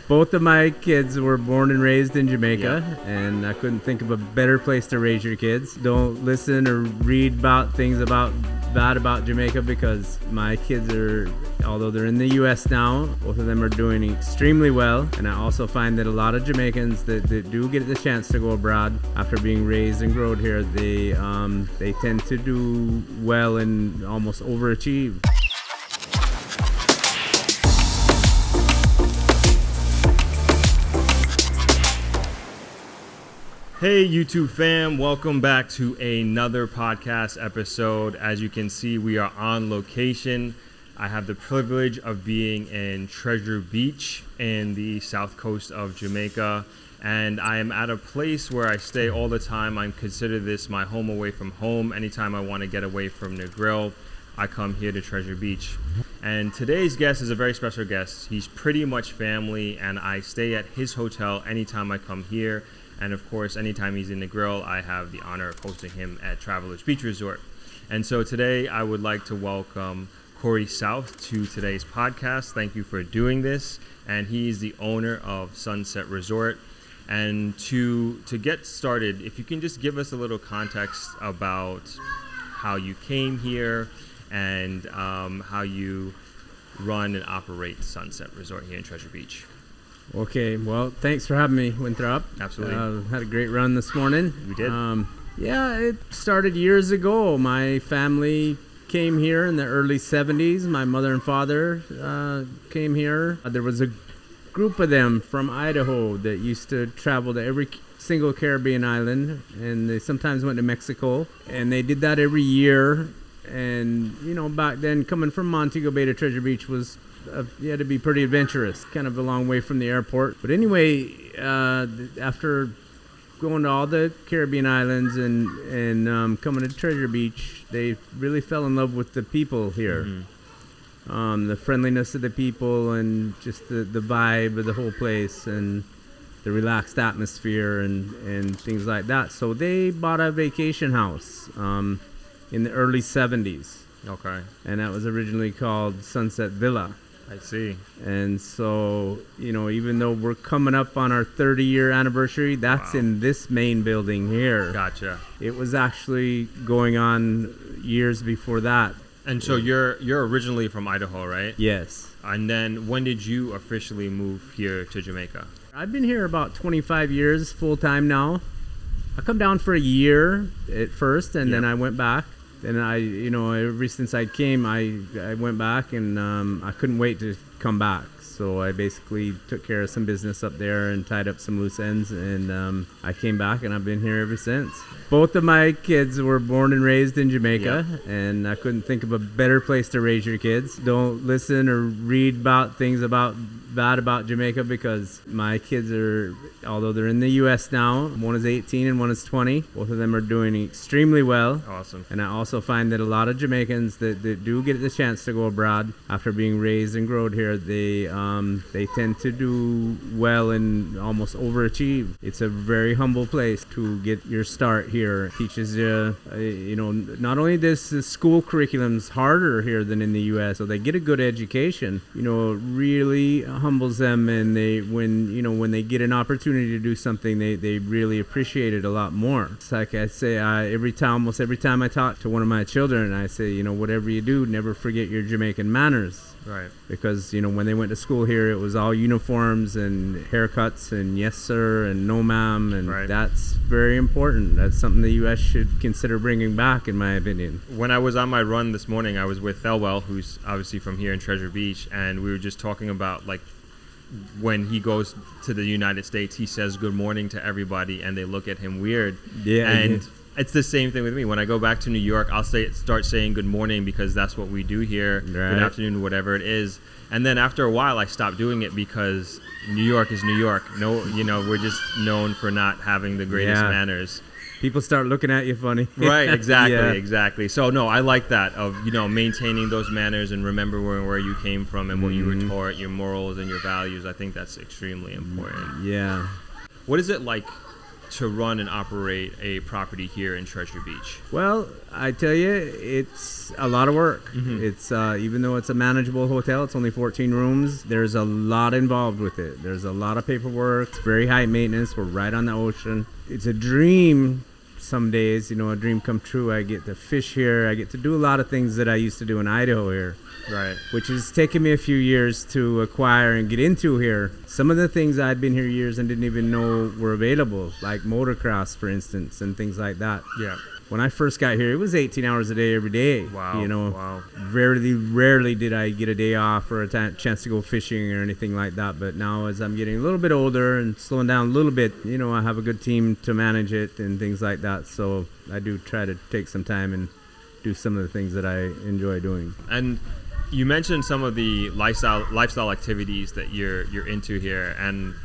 Both of my kids were born and raised in Jamaica, and I couldn't think of a better place to raise your kids. Don't listen or read about things bad about Jamaica, because my kids are, although they're in the U.S. now, both of them are doing extremely well. And I also find that a lot of Jamaicans that do get the chance to go abroad after being raised and grown here, they tend to do well and almost overachieve. Hey YouTube fam, welcome back to another podcast episode. As you can see, we are on location. I have the privilege of being in Treasure Beach in the south coast of Jamaica, and I am at a place where I stay all the time. I consider this my home away from home. Anytime I want to get away from the grill, I come here to Treasure Beach. And today's guest is a very special guest. He's pretty much family, and I stay at his hotel anytime I come here. And of course, anytime he's in the grill, I have the honor of hosting him at Travelers Beach Resort. And so today I would like to welcome Kory South to today's podcast. Thank you for doing this. And he's the owner of Sunset Resort. And to get started, if you can just give us a little context about how you came here and how you run and operate Sunset Resort here in Treasure Beach. Okay, well, thanks for having me, Throp. Absolutely. Had a great run this morning. We did. Yeah, it started years ago. My family came here in the early 70s. My mother and father came here. There was a group of them from Idaho that used to travel to every single Caribbean island, and they sometimes went to Mexico, and they did that every year. And, you know, back then, coming from Montego Bay to Treasure Beach was you had to be pretty adventurous, kind of a long way from the airport. But anyway, after going to all the Caribbean islands and coming to Treasure Beach, they really fell in love with the people here. Mm-hmm. The friendliness of the people and just the vibe of the whole place and the relaxed atmosphere and things like that. So they bought a vacation house in the early 70s. Okay. And that was originally called Sunset Villa. I see. And so, you know, even though we're coming up on our 30-year anniversary, that's in this main building here. Gotcha. It was actually going on years before that. And so you're originally from Idaho, right? Yes. And then when did you officially move here to Jamaica? I've been here about 25 years full-time now. I come down for a year at first, and then I went back. And I, you know, ever since I came, I went back, and I couldn't wait to come back. So I basically took care of some business up there and tied up some loose ends, and I came back, and I've been here ever since. Both of my kids were born and raised in Jamaica, and I couldn't think of a better place to raise your kids. Don't listen or read about things bad about Jamaica, because my kids are, although they're in the U.S. now, one is 18 and one is 20. Both of them are doing extremely well. Awesome. And I also find that a lot of Jamaicans that do get the chance to go abroad after being raised and grown here, they tend to do well and almost overachieve. It's a very humble place to get your start here. It teaches you, you know, not only this the school curriculum's harder here than in the U.S., so they get a good education. You know, it really humbles them, and when they get an opportunity to do something, they really appreciate it a lot more. It's like I say, almost every time I talk to one of my children, I say, you know, whatever you do, never forget your Jamaican manners. Right. Because, you know, when they went to school here, it was all uniforms and haircuts and yes sir and no ma'am, and that's very important. That's something the U.S. should consider bringing back, in my opinion. When I was on my run this morning, I was with Thelwell, who's obviously from here in Treasure Beach, and we were just talking about, like, when he goes to the United States, he says good morning to everybody, and they look at him weird. Yeah. And it's the same thing with me. When I go back to New York, I'll start saying good morning, because that's what we do here. Right. Good afternoon, whatever it is. And then after a while, I stopped doing it, because New York is New York. No, you know, we're just known for not having the greatest manners. People start looking at you funny. Right, exactly. So no, I like that, of, you know, maintaining those manners and remembering where you came from and what you were taught, your morals and your values. I think that's extremely important. Yeah. What is it like to run and operate a property here in Treasure Beach? Well, I tell you, it's a lot of work. It's even though it's a manageable hotel, it's only 14 rooms. There's a lot involved with it. There's a lot of paperwork. It's very high maintenance. We're right on the ocean. It's a dream. Some days, you know, a dream come true. I get to fish here. I get to do a lot of things that I used to do in Idaho here. Right. Which has taken me a few years to acquire and get into here. Some of the things I'd been here years and didn't even know were available, like motocross, for instance, and things like that. Yeah. When I first got here, it was 18 hours a day every day. Wow. You know, Wow. Rarely did I get a day off or a chance to go fishing or anything like that. But now, as I'm getting a little bit older and slowing down a little bit, you know, I have a good team to manage it and things like that. So I do try to take some time and do some of the things that I enjoy doing. And you mentioned some of the lifestyle activities that you're into here, and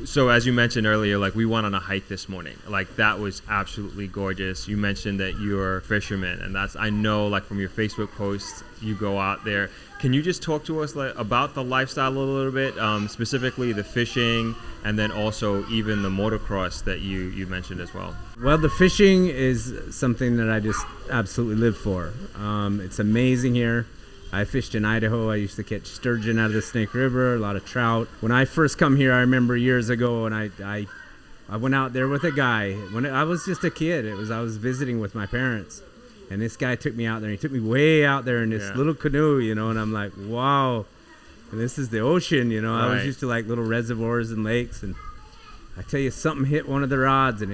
so as you mentioned earlier, like we went on a hike this morning. Like that was absolutely gorgeous. You mentioned that you're a fisherman, and that's, I know, like from your Facebook post, you go out there. Can you just talk to us about the lifestyle a little bit, specifically the fishing, and then also even the motocross that you mentioned as well? Well, the fishing is something that I just absolutely live for. It's amazing here. I fished in Idaho. I used to catch sturgeon out of the Snake River, a lot of trout. When I first come here, I remember years ago, and I went out there with a guy. When I was just a kid, I was visiting with my parents, and this guy took me out there. He took me way out there in this little canoe, you know, and I'm like, wow, and this is the ocean, you know. Right. I was used to like little reservoirs and lakes, and I tell you, something hit one of the rods, and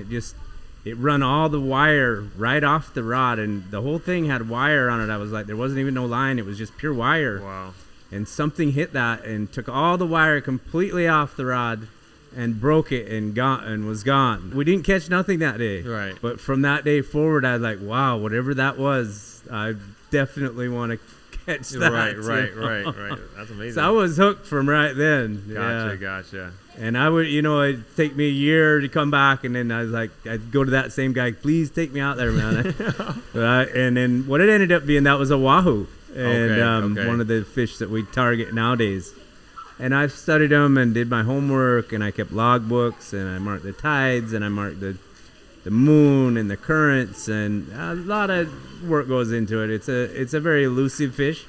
it run all the wire right off the rod, and the whole thing had wire on it. I was like, there wasn't even no line. It was just pure wire. Wow. And something hit that and took all the wire completely off the rod and broke it and was gone. We didn't catch nothing that day. Right. But from that day forward, I was like, wow, whatever that was, I definitely want to catch that. Right. That's amazing. So I was hooked from right then. Gotcha. And I would, you know, it'd take me a year to come back, and then I was like, I'd go to that same guy, please take me out there, man. And then what it ended up being, that was a wahoo, and one of the fish that we target nowadays. And I studied them and did my homework, and I kept log books, and I marked the tides, and I marked the moon and the currents, and a lot of work goes into it. It's a very elusive fish,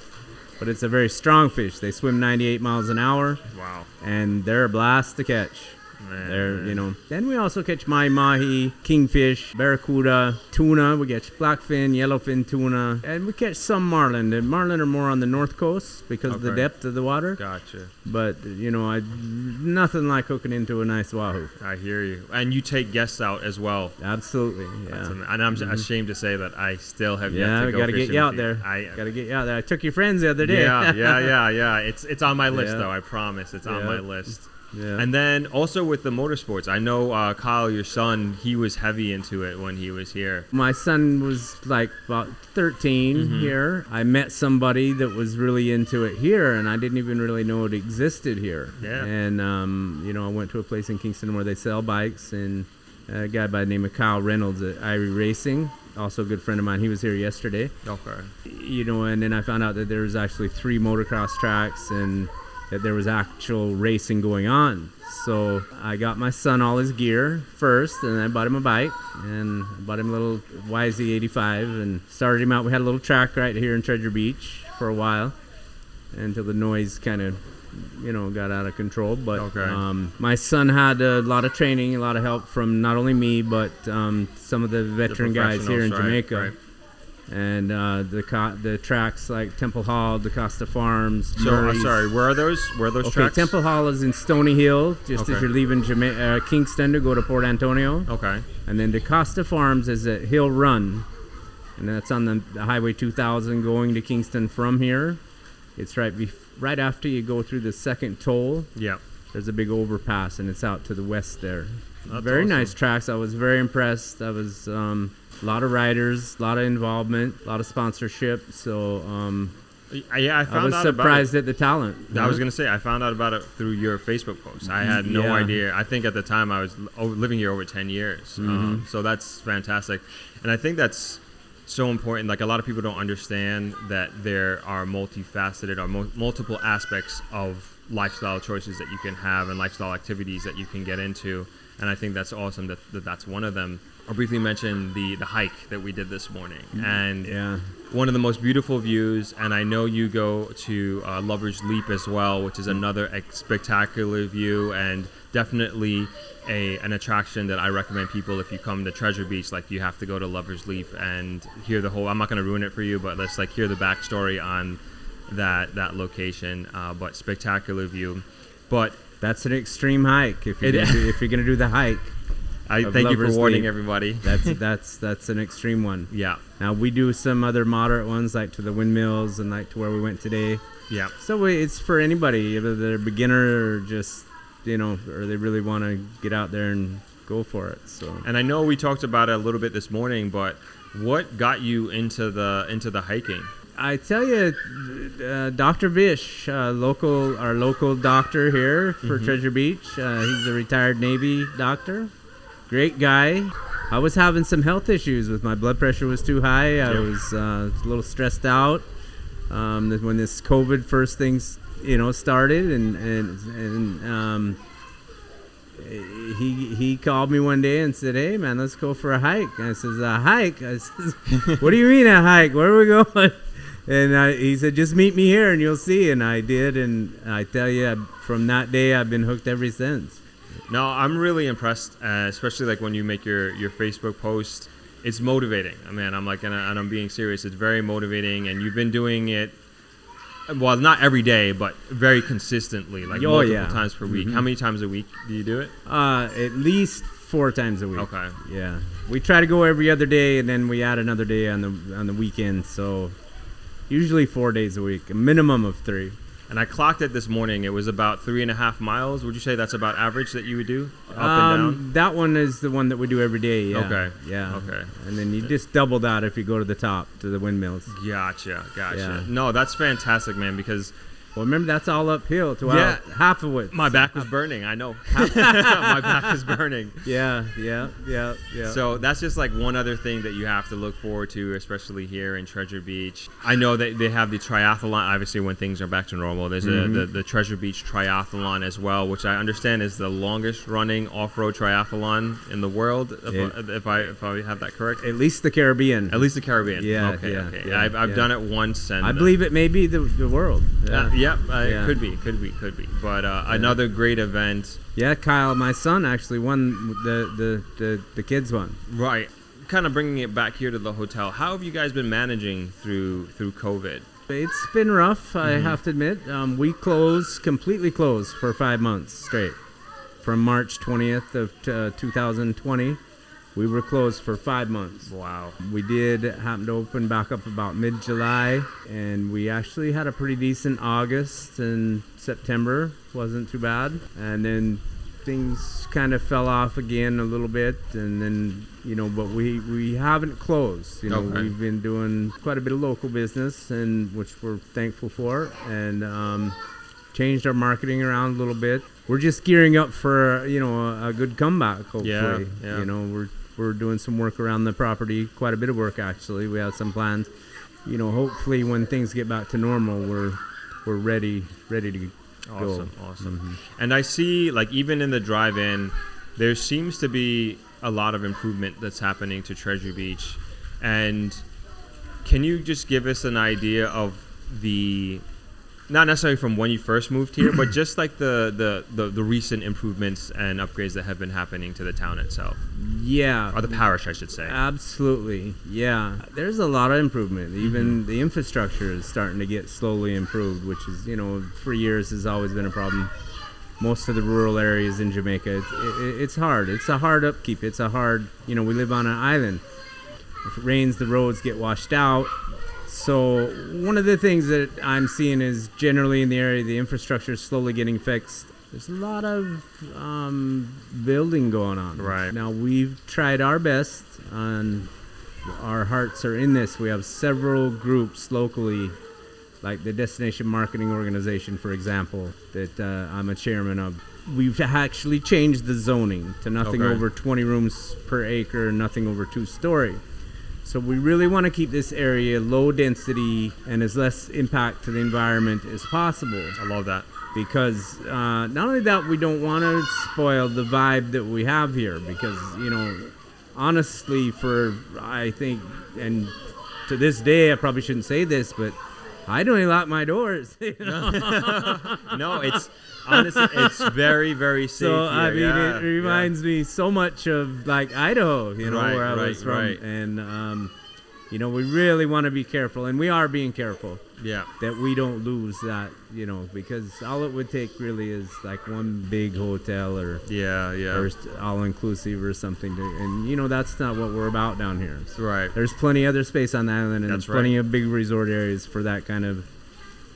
but it's a very strong fish. They swim 98 miles an hour. Wow. And they're a blast to catch. Man. You know. Then we also catch mahi, kingfish, barracuda, tuna. We catch blackfin, yellowfin tuna, and we catch some marlin. The marlin are more on the north coast because of the depth of the water. Gotcha. But you know, nothing like hooking into a nice wahoo. I hear you. And you take guests out as well. Absolutely. Yeah. And I'm ashamed to say that I still have yet to go. Yeah, we got to get you out there. Got to get you out there. I took your friends the other day. Yeah. It's on my list though. I promise. It's on my list. Yeah. And then also with the motorsports, I know Kyle, your son, he was heavy into it when he was here. My son was like about 13 here. I met somebody that was really into it here, and I didn't even really know it existed here. Yeah. And, you know, I went to a place in Kingston where they sell bikes, and a guy by the name of Kyle Reynolds at Irie Racing, also a good friend of mine, he was here yesterday. Okay. You know, and then I found out that there was actually 3 motocross tracks, and that there was actual racing going on. So I got my son all his gear first, and I bought him a bike, and I bought him a little YZ85 and started him out. We had a little track right here in Treasure Beach for a while until the noise kind of, you know, got out of control. But my son had a lot of training, a lot of help from not only me, but some of the veteran guys here in Jamaica. Right. And the tracks like Temple Hall, DaCosta Farms. So I'm sorry, where are those tracks? Temple Hall is in Stony Hill, just as you're leaving Kingston to go to Port Antonio. Okay. And then DaCosta Farms is at Hill Run, and that's on the Highway 2000 going to Kingston from here. It's right after you go through the second toll. Yeah. There's a big overpass, and it's out to the west there. That's very awesome. Nice tracks. I was very impressed. I was a lot of riders, a lot of involvement, a lot of sponsorship. So I was surprised at the talent. I was going to say, I found out about it through your Facebook post. I had no idea. I think at the time I was living here over 10 years. So that's fantastic. And I think that's so important. Like, a lot of people don't understand that there are multifaceted or multiple aspects of lifestyle choices that you can have and lifestyle activities that you can get into. And I think that's awesome that's one of them. I'll briefly mention the hike that we did this morning. And one of the most beautiful views, and I know you go to Lover's Leap as well, which is another spectacular view, and definitely an attraction that I recommend people, if you come to Treasure Beach, like, you have to go to Lover's Leap and hear the whole, I'm not going to ruin it for you, but let's like hear the backstory on that location. But spectacular view. But that's an extreme hike. If you're gonna do the hike, I thank you for warning Leap, everybody. That's an extreme one. Yeah. Now we do some other moderate ones, like to the windmills and like to where we went today. Yeah. So it's for anybody, whether they're a beginner or just, or they really want to get out there and go for it. So. And I know we talked about it a little bit this morning, but what got you into the hiking? I tell you, Dr. Vish, our local doctor here for Treasure Beach. He's a retired Navy doctor. Great guy. I was having some health issues with my blood pressure was too high. I was a little stressed out when this COVID first things started, and he called me one day and said, "Hey man, let's go for a hike." And I says, "A hike?" I says, "What do you mean a hike? Where are we going?" And he said, "Just meet me here and you'll see." And I did, and I tell you, from that day I've been hooked ever since. No, I'm really impressed, especially like when you make your Facebook post. It's motivating. I mean, I'm like, and I'm being serious. It's very motivating, and you've been doing it. Well, not every day, but very consistently, like multiple times per week. How many times a week do you do it? At least 4 times a week. Okay. Yeah, we try to go every other day, and then we add another day on the weekend. So usually 4 days a week, a minimum of 3. And I clocked it this morning. It was about 3.5 miles. Would you say that's about average that you would do up and down? That one is the one that we do every day. Yeah. Okay. Yeah. Okay. And then you just double that if you go to the top, to the windmills. Gotcha. Yeah. No, that's fantastic, man, because... Well, remember, that's all uphill to half of it. My back was burning. I know. My back was burning. Yeah. So that's just like one other thing that you have to look forward to, especially here in Treasure Beach. I know that they have the triathlon, obviously, when things are back to normal. There's the Treasure Beach Triathlon as well, which I understand is the longest running off-road triathlon in the world, if I have that correct. At least the Caribbean. Yeah. Okay. Yeah, I've done it once, and I believe it may be the world. It could be. But another great event. Yeah, Kyle, my son actually won the kids one. Right. Kind of bringing it back here to the hotel. How have you guys been managing through COVID? It's been rough, I have to admit. We completely closed for 5 months straight. From March 20th of 2020. We were closed for 5 months. Wow. We did happen to open back up about mid-July, and we actually had a pretty decent August, and September wasn't too bad. And then things kind of fell off again a little bit, and then, but we haven't closed. We've been doing quite a bit of local business, and which we're thankful for, and changed our marketing around a little bit. We're just gearing up for, a good comeback, hopefully. Yeah. We're doing some work around the property, quite a bit of work actually. We have some plans. Hopefully when things get back to normal, we're ready to go. Awesome. And I see, like, even in the drive-in, there seems to be a lot of improvement that's happening to Treasure Beach. And can you just give us an idea of not necessarily from when you first moved here, but just like the recent improvements and upgrades that have been happening to the town itself? Yeah. Or the parish, I should say. Absolutely. Yeah. There's a lot of improvement. Even the infrastructure is starting to get slowly improved, which is, for years has always been a problem. Most of the rural areas in Jamaica, it's hard. It's a hard upkeep. It's a hard, we live on an island. If it rains, the roads get washed out. So one of the things that I'm seeing is generally in the area, the infrastructure is slowly getting fixed. There's a lot of building going on. Right. Now, we've tried our best, and our hearts are in this. We have several groups locally, like the Destination Marketing Organization, for example, that I'm a chairman of. We've actually changed the zoning to nothing over 20 rooms per acre, nothing over 2-story. So we really want to keep this area low density and as less impact to the environment as possible. I love that. because not only that, we don't want to spoil the vibe that we have here, because, honestly, I think, and to this day, I probably shouldn't say this, but I don't even lock my doors. No, it's honestly, it's very, very safe So, here. I mean, it reminds me so much of, like, Idaho, where I was from. Right. And, we really want to be careful, and we are being careful. Yeah. That we don't lose that, because all it would take really is like one big hotel or all-inclusive or something. And, that's not what we're about down here. Right. There's plenty other space on the island, and That's there's plenty of big resort areas for that kind of.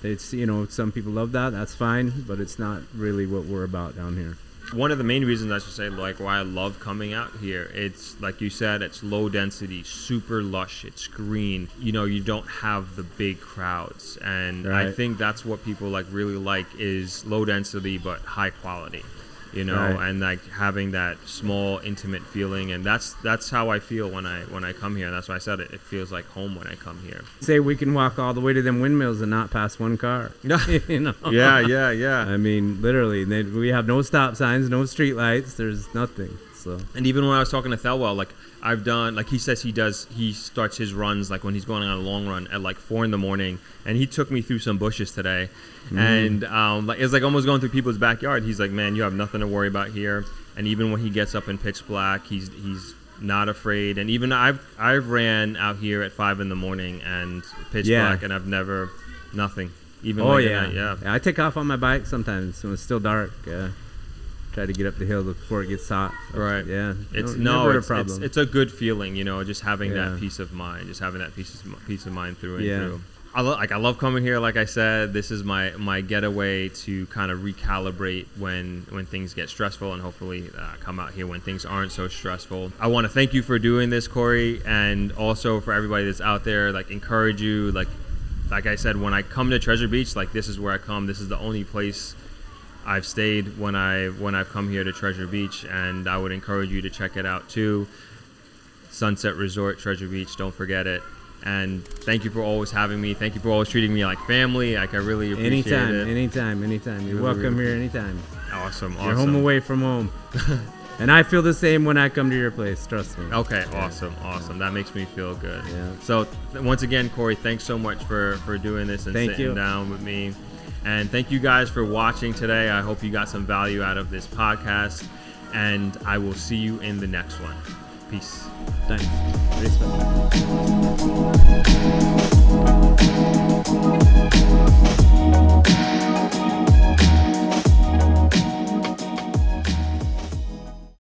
It's, some people love that. That's fine, but it's not really what we're about down here. One of the main reasons, I should say, like why I love coming out here, it's like you said, it's low density, super lush, it's green. You don't have the big crowds, and Right. I think that's what people really like is low density but high quality. Right. And like having that small, intimate feeling, and that's how I feel when I come here. And that's why I said it feels like home when I come here. Say we can walk all the way to them windmills and not pass one car. Yeah. I mean, literally, we have no stop signs, no street lights. There's nothing. So. And even when I was talking to Thelwell, I've done, he says he starts his runs when he's going on a long run at 4 a.m, and he took me through some bushes today, and it's almost going through people's backyard. He's like, man, you have nothing to worry about here. And even when he gets up in pitch black, he's not afraid. And even I've ran out here at 5 a.m. and pitch black, and I've never nothing. Even at night, I take off on my bike sometimes when it's still dark. Try to get up the hill before it gets hot. Right. Yeah. It's never a problem. It's a good feeling, just having that peace of mind, peace of mind through and through. I love coming here. Like I said, this is my getaway to kind of recalibrate when things get stressful, and hopefully come out here when things aren't so stressful. I want to thank you for doing this, Kory, and also for everybody that's out there. Encourage you. Like I said, when I come to Treasure Beach, this is where I come. This is the only place I've stayed when I've come here to Treasure Beach, and I would encourage you to check it out too. Sunset Resort, Treasure Beach, don't forget it. And thank you for always having me. Thank you for always treating me like family. I really appreciate it. Anytime. You're welcome here anytime. Awesome. You're home away from home. And I feel the same when I come to your place, trust me. Okay, awesome. That makes me feel good. Yeah. So once again, Kory, thanks so much for doing this and sitting down with me. And thank you guys for watching today. I hope you got some value out of this podcast, and I will see you in the next one. Peace. Thanks. Respect.